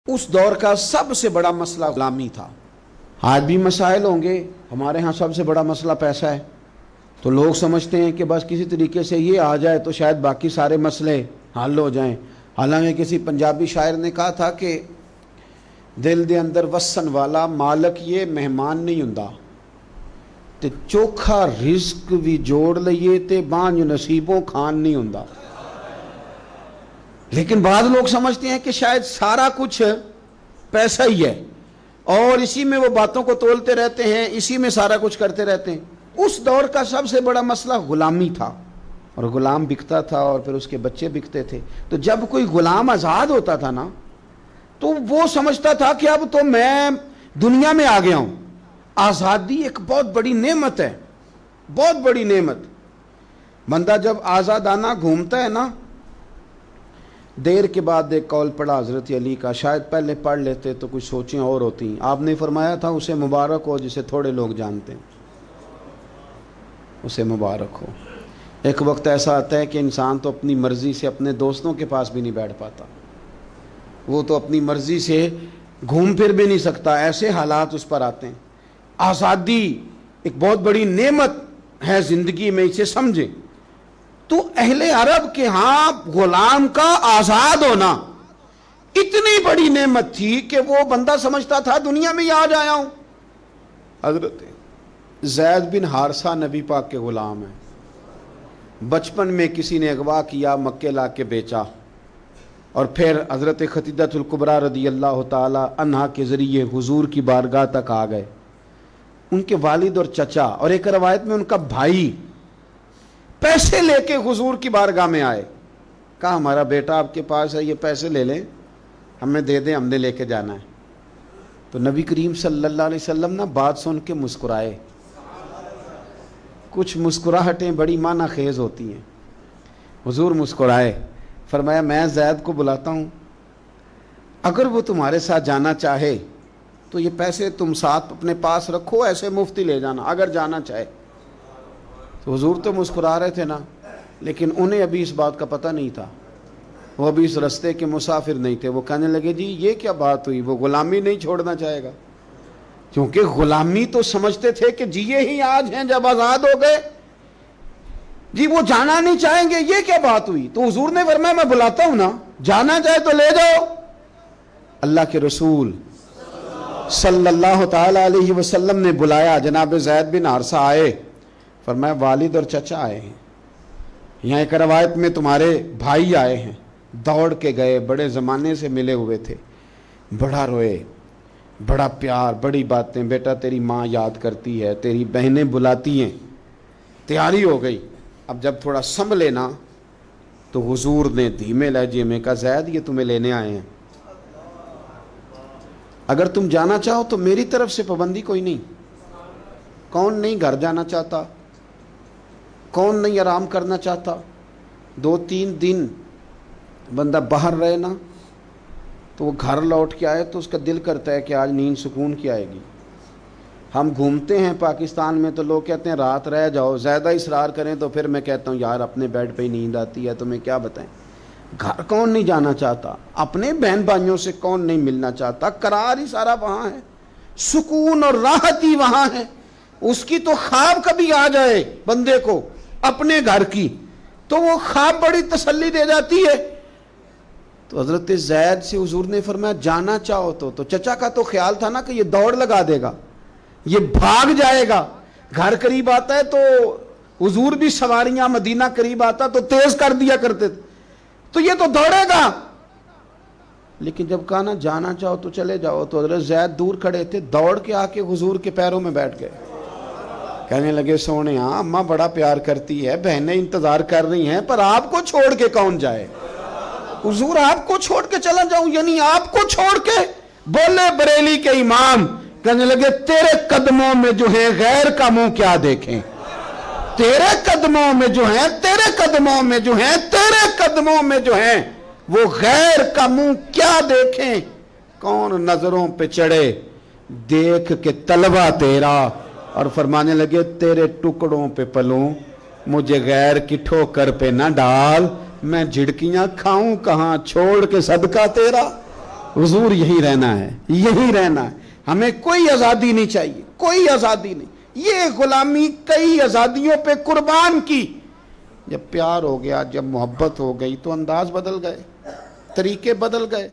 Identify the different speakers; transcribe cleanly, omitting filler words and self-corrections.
Speaker 1: उस दौर का सबसे बड़ा मसला गुलामी था। आज भी मसाइल होंगे, हमारे यहाँ सबसे बड़ा मसला पैसा है। तो लोग समझते हैं कि बस किसी तरीके से ये आ जाए तो शायद बाकी सारे मसले हल हो जाएं। हालांकि किसी पंजाबी शायर ने कहा था कि दिल दे अंदर वसन वाला मालक ये मेहमान नहीं हुंदा, ते चोखा रिस्क भी जोड़ लईए ते बांझ नसीबों खान नहीं हुंदा। लेकिन बाद लोग समझते हैं कि शायद सारा कुछ पैसा ही है और इसी में वो बातों को तोलते रहते हैं, इसी में सारा कुछ करते रहते हैं। उस दौर का सबसे बड़ा मसला गुलामी था और गुलाम बिकता था और फिर उसके बच्चे बिकते थे। तो जब कोई गुलाम आज़ाद होता था ना, तो वो समझता था कि अब तो मैं दुनिया में आ गया हूं। आज़ादी एक बहुत बड़ी नेमत है, बहुत बड़ी नेमत। बंदा जब आज़ादाना घूमता है ना, देर के बाद एक कौल पढ़ा हज़रत अली का, शायद पहले पढ़ लेते तो कुछ सोचें और होती। आपने फरमाया था उसे मुबारक हो जिसे थोड़े लोग जानते हैं, उसे मुबारक हो। एक वक्त ऐसा आता है कि इंसान तो अपनी मर्ज़ी से अपने दोस्तों के पास भी नहीं बैठ पाता, वो तो अपनी मर्ज़ी से घूम फिर भी नहीं सकता, ऐसे हालात उस पर आते हैं। आज़ादी एक बहुत बड़ी नेमत है ज़िंदगी में, इसे समझें। तो अहले अरब के यहाँ गुलाम का आज़ाद होना इतनी बड़ी नेमत थी कि वो बंदा समझता था दुनिया में ही आज आया हूँ। हज़रत ज़ैद बिन हारसा नबी पाक के ग़ुलाम हैं। बचपन में किसी ने अगवा किया, मक्के ला के बेचा और फिर हज़रत खतीजतुल कुबरा रदी अल्लाह ताला अन्हा के ज़रिए हुजूर की बारगाह तक आ गए। उनके वालिद और चचा और एक रवायत में उनका भाई पैसे लेके हुजूर की बारगाह में आए। कहा हमारा बेटा आपके पास है, ये पैसे ले लें, हमें दे दें, हमने लेके जाना है। तो नबी करीम सल्लल्लाहु अलैहि वसल्लम ना बात सुन के मुस्कुराए। कुछ मुस्कुराहटें बड़ी माना खेज होती हैं। हुजूर मुस्कुराए, फरमाया मैं ज़ैद को बुलाता हूँ, अगर वो तुम्हारे साथ जाना चाहे तो ये पैसे तुम साथ अपने पास रखो, ऐसे मुफ्ती ले जाना अगर जाना चाहे। तो हुजूर तो मुस्कुरा रहे थे ना, लेकिन उन्हें अभी इस बात का पता नहीं था, वो अभी इस रास्ते के मुसाफिर नहीं थे। वो कहने लगे जी ये क्या बात हुई, वो गुलामी नहीं छोड़ना चाहेगा, क्योंकि गुलामी तो समझते थे कि जिए ही आज हैं जब आज़ाद हो गए जी, वो जाना नहीं चाहेंगे, ये क्या बात हुई। तो हुजूर ने फरमाया मैं बुलाता हूं ना, जाना चाहे तो ले जाओ। अल्लाह के रसूल सल्लल्लाहु ताला अलैहि वसल्लम ने बुलाया, जनाब ज़ैद बिन हारसा आए, फरमाया वालिद और चचा आए हैं। यहाँ एक रवायत में तुम्हारे भाई आए हैं, दौड़ के गए, बड़े ज़माने से मिले हुए थे, बड़ा रोए, बड़ा प्यार, बड़ी बातें, बेटा तेरी माँ याद करती है, तेरी बहनें बुलाती हैं। तैयारी हो गई। अब जब थोड़ा संभले ना, तो हुजूर ने धीमे लहजे में कहा ज़ैद ये तुम्हें लेने आए हैं, अगर तुम जाना चाहो तो मेरी तरफ से पाबंदी कोई नहीं। कौन नहीं घर जाना चाहता, कौन नहीं आराम करना चाहता। 2-3 दिन बंदा बाहर रहे ना, तो वो घर लौट के आए तो उसका दिल करता है कि आज नींद सुकून की आएगी। हम घूमते हैं पाकिस्तान में तो लोग कहते हैं रात रह जाओ, ज़्यादा इसरार करें तो फिर मैं कहता हूँ यार अपने बेड पे ही नींद आती है, तो मैं क्या बताएं। घर कौन नहीं जाना चाहता, अपने बहन भाइयों से कौन नहीं मिलना चाहता। करार ही सारा वहाँ है, सुकून और राहत ही वहाँ है। उसकी तो ख्वाब कभी आ जाए बंदे को अपने घर की, तो वो ख्वाब बड़ी तसल्ली दे जाती है। तो हज़रत ज़ैद से हुजूर ने फरमाया जाना चाहो तो चचा का तो ख्याल था ना कि ये दौड़ लगा देगा, ये भाग जाएगा। घर करीब आता है तो हुजूर भी सवारियां, मदीना करीब आता तो तेज कर दिया करते थे, तो ये तो दौड़ेगा। लेकिन जब कहा ना जाना चाहो तो चले जाओ, तो हज़रत ज़ैद दूर खड़े थे, दौड़ के आके हुजूर के पैरों में बैठ गए। कहने लगे सोने हाँ अम्मा बड़ा प्यार करती है, बहनें इंतजार कर रही हैं, पर आपको छोड़ के कौन जाए। हुजूर आपको छोड़ के चला जाऊं, यानी आपको छोड़ के। बोले बरेली के इमाम, कहने लगे तेरे कदमों में जो है गैर का मुंह क्या देखें, तेरे कदमों में जो है, तेरे कदमों में जो है, तेरे कदमों में जो है वो गैर का मुंह क्या देखें। कौन नजरों पे चढ़े देख के तलवा तेरा, और फरमाने लगे तेरे टुकड़ों पे पलूं, मुझे गैर की ठोकर पे ना डाल, मैं झिड़कियां खाऊं कहां छोड़ के सदका तेरा। حضور یہی رہنا ہے، یہی رہنا ہے، ہمیں کوئی آزادی نہیں چاہیے، کوئی آزادی نہیں۔ یہ غلامی کئی آزادیوں پہ قربان کی، جب پیار ہو گیا، جب محبت ہو گئی تو انداز بدل گئے، طریقے بدل گئے۔